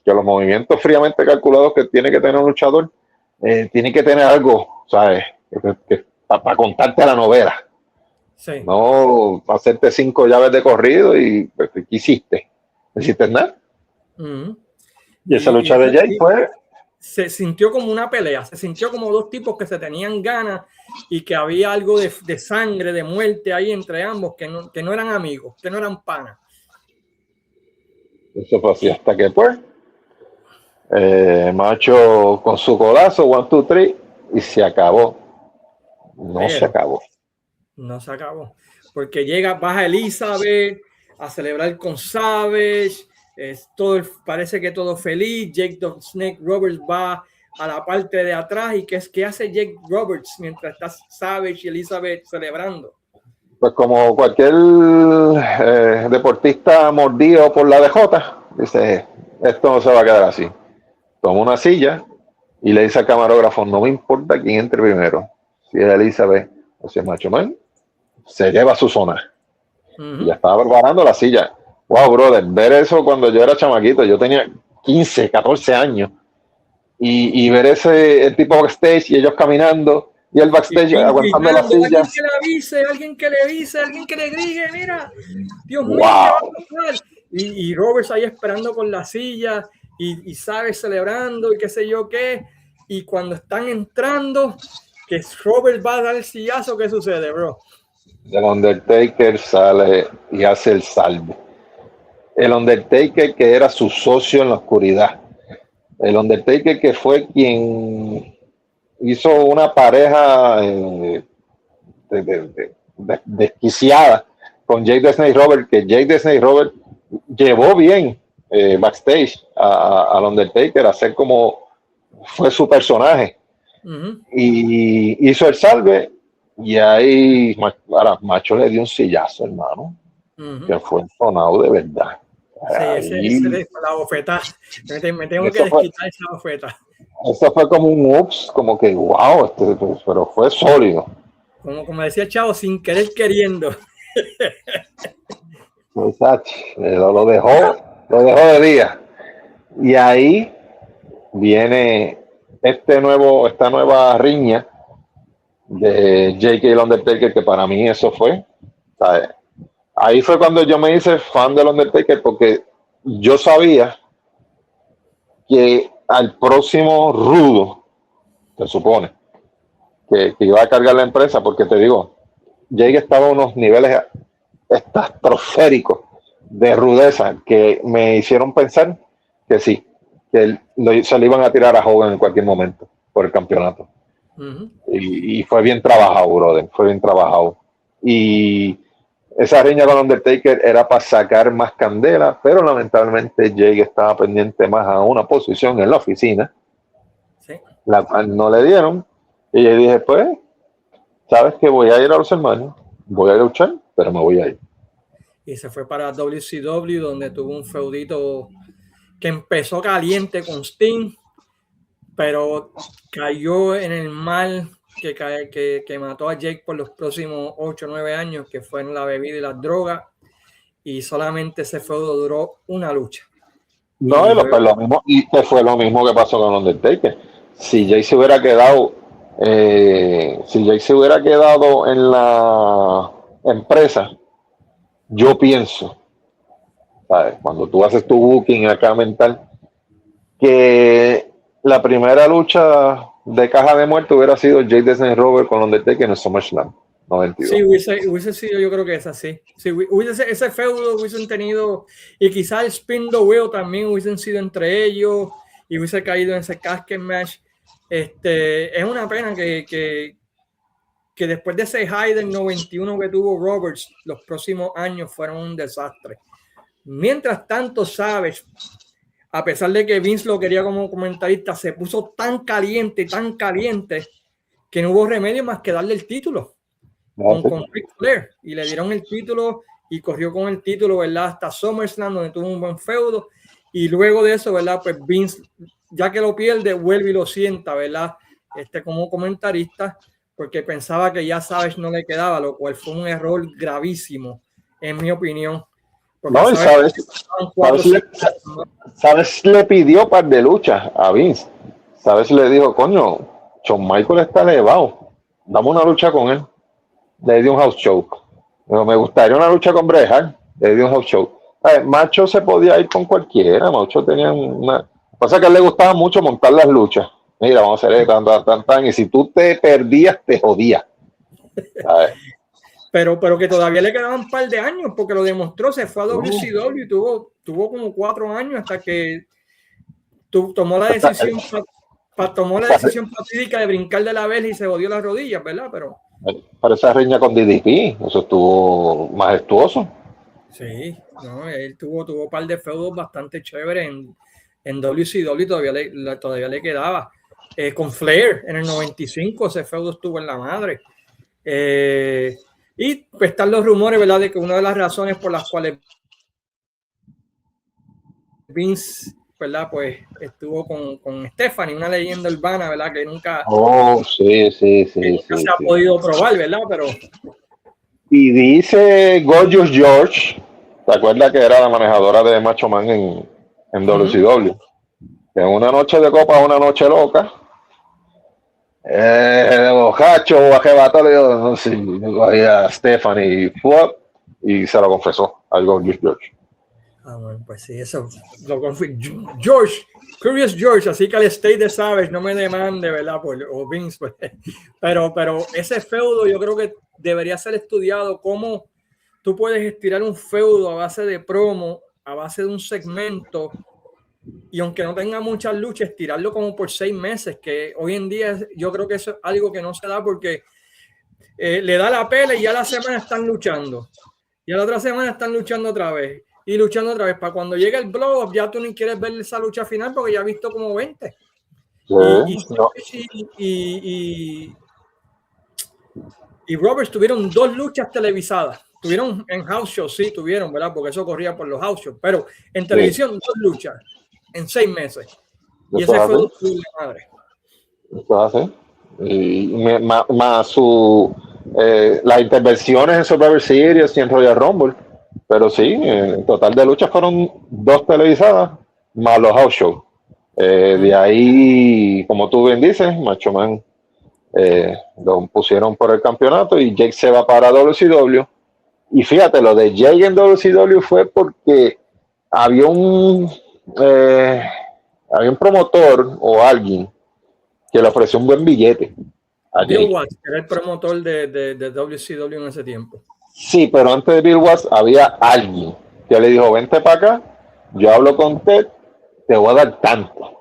que los movimientos fríamente calculados que tiene que tener un luchador, tiene que tener algo, ¿sabes? Para contarte la novela. Sí. No hacerte 5 llaves de corrido y pues, ¿qué hiciste? ¿No hiciste nada? Y esa lucha de Jay fue... Se sintió como una pelea, se sintió como dos tipos que se tenían ganas y que había algo de sangre, de muerte ahí entre ambos, que no eran amigos, que no eran panas. Eso fue así hasta que pues Macho con su codazo, 1, 2, 3 y se acabó. Se acabó. No se acabó. Porque baja Elizabeth a celebrar con Savage. Parece que todo feliz. Jake the Snake Roberts va a la parte de atrás. ¿Y qué hace Jake Roberts mientras está Savage y Elizabeth celebrando? Pues como cualquier deportista mordido por la DJ, dice, esto no se va a quedar así. Toma una silla y le dice al camarógrafo, no me importa quién entre primero. Si es Elizabeth o si es Macho Man, se lleva a su zona. Y ya estaba preparando la silla. Wow, brother, ver eso cuando yo era chamaquito, yo tenía 15, 14 años, y ver el tipo backstage y ellos caminando y el backstage aguantando la silla. Alguien que le avise, alguien que le grite, mira, Dios mío, y Roberts ahí esperando con la silla y Savage celebrando y qué sé yo qué, y cuando están entrando, que Roberts va a dar el sillazo, ¿qué sucede, bro? El Undertaker sale y hace el salve. El Undertaker que era su socio en la oscuridad. El Undertaker que fue quien hizo una pareja desquiciada con Jake the Snake Roberts, que Jake the Snake Roberts llevó bien backstage al Undertaker a hacer como fue su personaje. Y hizo el salve y ahí Macho le dio un sillazo, hermano, que fue sonado de verdad. Sí, ese la bofeta. Me tengo que desquitar esa bofeta. Eso fue como un ups, como que wow, pero fue sólido. Como decía Chavo, sin querer queriendo. Lo dejó de día. Y ahí viene esta nueva riña de Jake y el Undertaker, que para mí eso fue, ¿sabes? Ahí fue cuando yo me hice fan del Undertaker, porque yo sabía que al próximo rudo, se supone, que iba a cargar la empresa, porque te digo, Jake estaba a unos niveles estratosféricos de rudeza que me hicieron pensar que sí, que se le iban a tirar a Hogan en cualquier momento por el campeonato. Y fue bien trabajado, brother, fue bien trabajado. Y esa riña con Undertaker era para sacar más candela, pero lamentablemente Jake estaba pendiente más a una posición en la oficina, la cual no le dieron. Y yo dije, pues, sabes que voy a ir a los hermanos, voy a luchar, pero me voy a ir. Y se fue para WCW, donde tuvo un feudito que empezó caliente con Sting, pero cayó en el mal que mató a Jake por los próximos 8 o 9 años, que fueron la bebida y las drogas, y solamente ese feudo duró una lucha. No, y fue lo mismo que pasó con Undertaker. Si Jake se hubiera quedado en la empresa, yo pienso, ¿sabes? Cuando tú haces tu booking acá mental, que la primera lucha de caja de muerte hubiera sido Jake the Snake Roberts con Undertaker en el SummerSlam 92. Sí, hubiese sido, yo creo que es así. Sí, ese feudo hubiesen tenido, y quizás el Spin the Wheel también hubiesen sido entre ellos, y hubiese caído en ese casket match. Es una pena que después de ese high del 91 que tuvo Roberts, los próximos años fueron un desastre. Mientras tanto, Savage, a pesar de que Vince lo quería como comentarista, se puso tan caliente, que no hubo remedio más que darle el título con Ric Flair, y le dieron el título y corrió con el título, ¿verdad? Hasta SummerSlam, donde tuvo un buen feudo, y luego de eso, ¿verdad? Pues Vince, ya que lo pierde, vuelve y lo sienta, ¿verdad? Como comentarista, porque pensaba que ya Savage no le quedaba, lo cual fue un error gravísimo, en mi opinión. No, y Savage le pidió un par de luchas a Vince. Savage le dijo, coño, Shawn Michaels está elevado, dame una lucha con él. Le dio un house show. Pero me gustaría una lucha con Bret Hart. Le dio un house show. Macho se podía ir con cualquiera. Macho tenía una... Pasa que a él le gustaba mucho montar las luchas. Mira, vamos a hacer tan. Y si tú te perdías, te jodías. Pero que todavía le quedaban un par de años, porque lo demostró. Se fue a WCW y tuvo como 4 años hasta que tomó la decisión fatídica de brincar de la vela y se jodió las rodillas, ¿verdad? Pero esa riña con DDP, eso estuvo majestuoso. Sí, no, él tuvo un par de feudos bastante chéveres en WCW, todavía le quedaba. Con Flair en el 95, ese feudo estuvo en la madre. Y pues están los rumores, ¿verdad?, de que una de las razones por las cuales Vince, ¿verdad?, pues estuvo con Stephanie, una leyenda urbana, ¿verdad?, que nunca, sí, se ha podido probar, ¿verdad? Pero... Y dice Gorgeous George, ¿te acuerdas que era la manejadora de Macho Man en WCW? Que en una noche de copa, una noche loca, bojacho, bajebato, le digo, no sé, a Stephanie y se lo confesó al Gorgeous George. Bueno, pues sí, eso lo confirmó Curious George, así que al State de Savage no me demande, ¿verdad? O Vince, pues. Pero ese feudo yo creo que debería ser estudiado, cómo tú puedes estirar un feudo a base de promo, a base de un segmento, y aunque no tenga muchas luchas, estirarlo como por 6 meses, que hoy en día yo creo que eso es algo que no se da, porque le da la pela y ya la semana están luchando, y a la otra semana están luchando otra vez. Y luchando otra vez, para cuando llegue el blow up ya tú ni quieres ver esa lucha final porque ya has visto como 20. Y Roberts tuvieron 2 luchas televisadas. Tuvieron en house show, sí, tuvieron, ¿verdad? Porque eso corría por los house shows. Pero en televisión, 2 luchas en 6 meses. Y ese fue un club de madre. Eso hace. Y más las intervenciones en Survivor Series y en Royal Rumble. Pero sí, en total de luchas fueron 2 televisadas más los house shows. De ahí, como tú bien dices, Macho Man lo pusieron por el campeonato y Jake se va para WCW. Y fíjate, lo de Jake en WCW fue porque había un promotor o alguien que le ofreció un buen billete. Bill Watts era el promotor de WCW en ese tiempo. Sí, pero antes de Bill Watts había alguien que le dijo, vente para acá, yo hablo con Ted, te voy a dar tanto.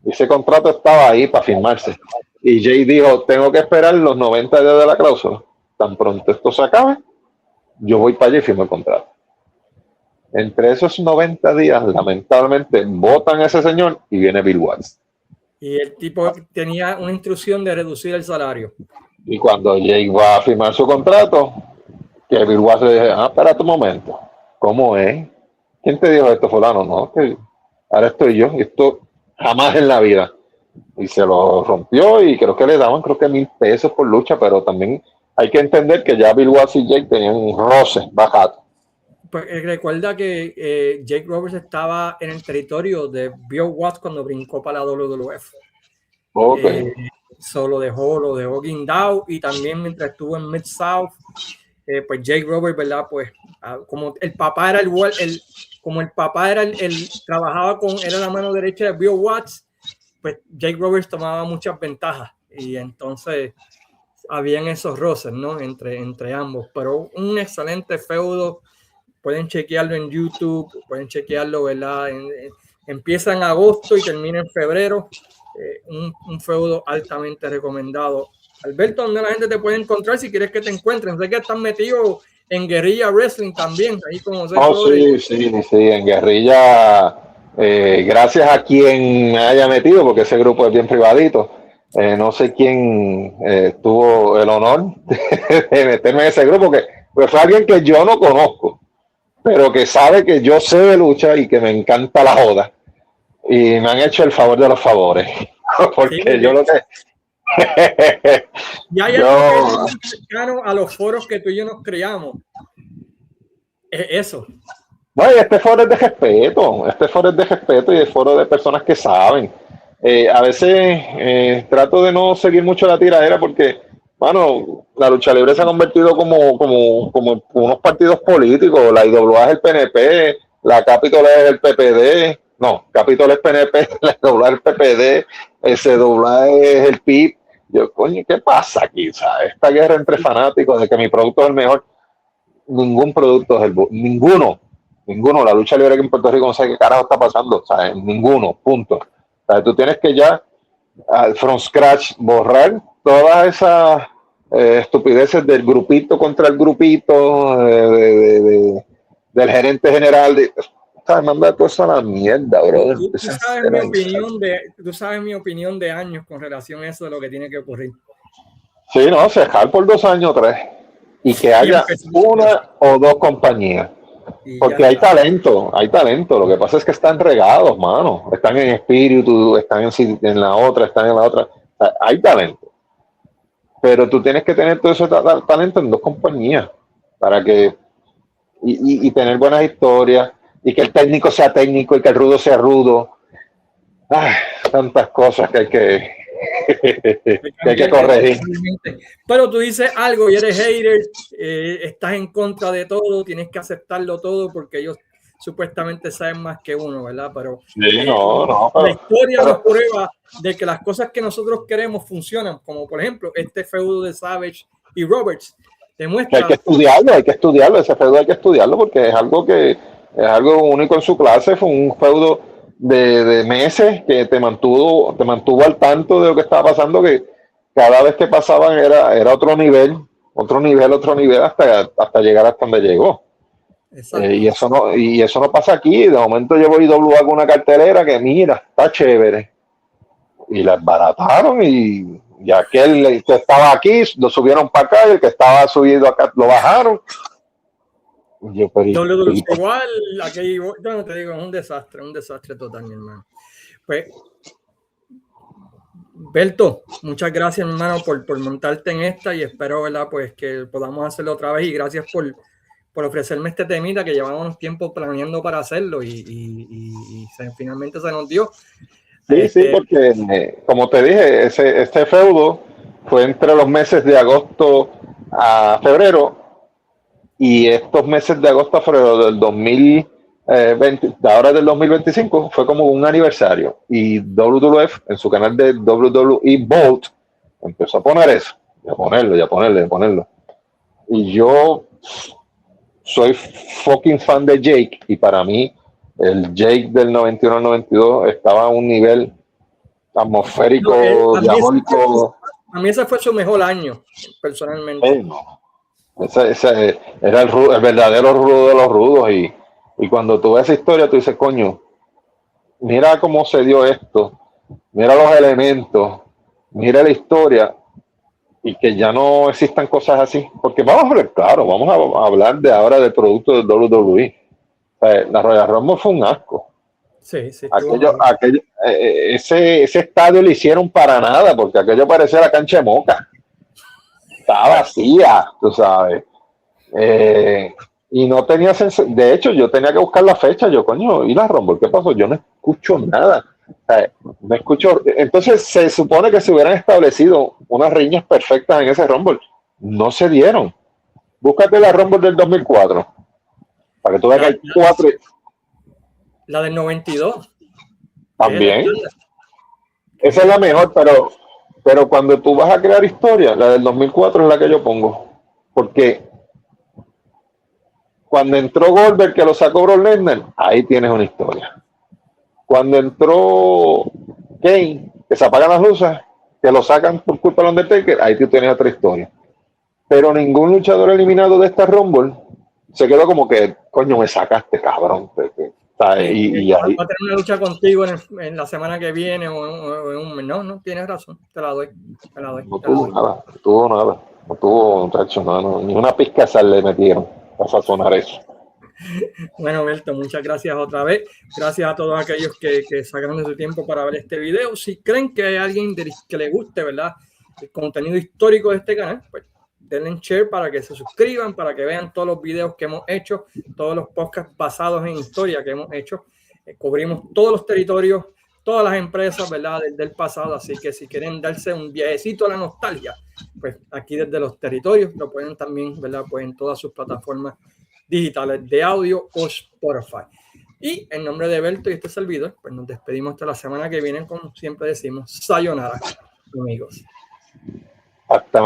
Ese contrato estaba ahí para firmarse. Y Jay dijo, tengo que esperar los 90 días de la cláusula. Tan pronto esto se acabe, yo voy para allá y firmo el contrato. Entre esos 90 días, lamentablemente, votan a ese señor y viene Bill Watts. Y el tipo tenía una instrucción de reducir el salario. Y cuando Jake va a firmar su contrato, que Bill Watts le dice, espérate un momento, ¿cómo es? ¿Quién te dijo esto, fulano? No, que ahora estoy yo, esto jamás en la vida. Y se lo rompió y creo que le daban $1,000 por lucha, pero también hay que entender que ya Bill Watts y Jake tenían un roce bajado. Pues recuerda que Jake Roberts estaba en el territorio de Bill Watts cuando brincó para la WWF. Lo dejó guindado, y también mientras estuvo en Mid-South, pues Jake Roberts, ¿verdad? Pues como el papá era trabajaba era la mano derecha de Bill Watts, pues Jake Roberts tomaba muchas ventajas y entonces habían esos roces, ¿no? Entre ambos, pero un excelente feudo. Pueden chequearlo en YouTube, pueden chequearlo, ¿verdad? Empieza en agosto y termina en febrero. Un feudo altamente recomendado. Alberto, ¿dónde la gente te puede encontrar si quieres que te encuentren? Sé que están metidos en Guerrilla Wrestling también, ahí como sí, en Guerrilla, gracias a quien me haya metido, porque ese grupo es bien privadito. No sé quién tuvo el honor de meterme en ese grupo, que pues fue alguien que yo no conozco, pero que sabe que yo sé de lucha y que me encanta la joda. Y me han hecho el favor de los favores, porque sí, yo lo que... ya hay yo, algo que es muy cercano a los foros que tú y yo nos creamos. Es eso. no, y este foro es de respeto y es foro de personas que saben. A veces trato de no seguir mucho la tiradera porque, bueno, la lucha libre se ha convertido como unos partidos políticos. La IWA es el PNP, la Capitol es el PPD, no, Capitol es PNP, la IWA es el PPD, el CWA es el PIB. Yo, coño, ¿qué pasa aquí? ¿Sabes? Esta guerra entre fanáticos de que mi producto es el mejor. Ningún producto es el ninguno. La lucha libre aquí en Puerto Rico no sé qué carajo está pasando, ¿sabes? Ninguno, punto. ¿Sabes? Tú tienes que ya, from scratch, borrar todas esas estupideces del grupito contra el grupito, del gerente general, ¿sabes? Manda todo eso a la mierda, brother. Tú sabes mi opinión de años con relación a eso de lo que tiene que ocurrir. Sí, no, cejar por 2 años o 3. Y que haya una o 2 compañías. Porque hay talento. Lo que pasa es que están regados, mano. Están en espíritu, están en la otra, están en la otra. O sea, hay talento. Pero tú tienes que tener todo ese talento en 2 compañías para que y tener buenas historias y que el técnico sea técnico y que el rudo sea rudo. Ay, tantas cosas que hay que corregir. Pero tú dices algo y eres hater, estás en contra de todo, tienes que aceptarlo todo porque ellos supuestamente saben más que uno, ¿verdad? Pero, sí, pero la historia nos prueba de que las cosas que nosotros queremos funcionan, como por ejemplo este feudo de Savage y Roberts. Demuestra... Hay que estudiarlo, ese feudo hay que estudiarlo porque es algo único en su clase, fue un feudo de meses que te mantuvo al tanto de lo que estaba pasando, que cada vez que pasaban era otro nivel hasta llegar hasta donde llegó. Y eso no pasa aquí. De momento yo voy a IWA con una cartelera que mira, está chévere. Y la desbarataron y aquel que estaba aquí lo subieron para acá y el que estaba subido acá lo bajaron. Yo, igual, aquí, yo no te digo, es un desastre total, mi hermano. Pues, Berto, muchas gracias, mi hermano, por montarte en esta y espero, ¿verdad? Pues que podamos hacerlo otra vez y gracias por ofrecerme este temita que llevamos unos tiempos planeando para hacerlo y finalmente se nos dio. Sí, porque como te dije, este feudo fue entre los meses de agosto a febrero y estos meses de agosto a febrero del 2020, ahora del 2025, fue como un aniversario y WWF en su canal de WWE Vault empezó a poner eso, a ponerlo. Y yo soy fucking fan de Jake y para mí el Jake del 91 al 92 estaba a un nivel atmosférico, diabólico. A mí ese fue su mejor año, personalmente. Ese era el verdadero rudo de los rudos y cuando tú ves esa historia tú dices, coño, mira cómo se dio esto, mira los elementos, mira la historia y que ya no existan cosas así, porque vamos a hablar de ahora del producto de WWE. La Royal Rumble fue un asco. Sí, ese estadio lo hicieron para nada, porque aquello parecía la cancha de Moca. Estaba vacía, tú sabes. Y no tenía de hecho, yo tenía que buscar la fecha. Yo, coño, ¿y la Rumble? ¿Qué pasó? Yo no escucho nada. No escucho. Entonces, se supone que se hubieran establecido unas riñas perfectas en ese Rumble. No se dieron. Búscate la Rumble del 2004. Para que tú veas que hay 4. La del 92. También. Esa es la mejor, pero cuando tú vas a crear historia, la del 2004 es la que yo pongo. Porque cuando entró Goldberg, que lo sacó Brock Lesnar, ahí tienes una historia. Cuando entró Kane, que se apagan las luces, que lo sacan por culpa del Undertaker, ahí tú tienes otra historia. Pero ningún luchador eliminado de esta Rumble se quedó como que, coño, me sacaste, cabrón. Y ahí. Va a tener una lucha contigo en la semana que viene o en un mes. No, tienes razón, te la doy. No tuvo nada. No tuvo, muchacho, ni una pizca de sal le metieron para sazonar eso. Bueno, Berto, muchas gracias otra vez. Gracias a todos aquellos que sacaron de su tiempo para ver este video. Si creen que hay alguien que le guste, ¿verdad?, el contenido histórico de este canal, pues denle share para que se suscriban, para que vean todos los videos que hemos hecho, todos los podcasts basados en historia que hemos hecho. Cubrimos todos los territorios, todas las empresas, ¿verdad?, del pasado. Así que si quieren darse un viajecito a la nostalgia, pues aquí desde los territorios lo pueden también, ¿verdad?, pues en todas sus plataformas digitales de audio o Spotify. Y en nombre de Berto y este servidor, pues nos despedimos hasta la semana que viene. Como siempre decimos, sayonara, amigos. Hasta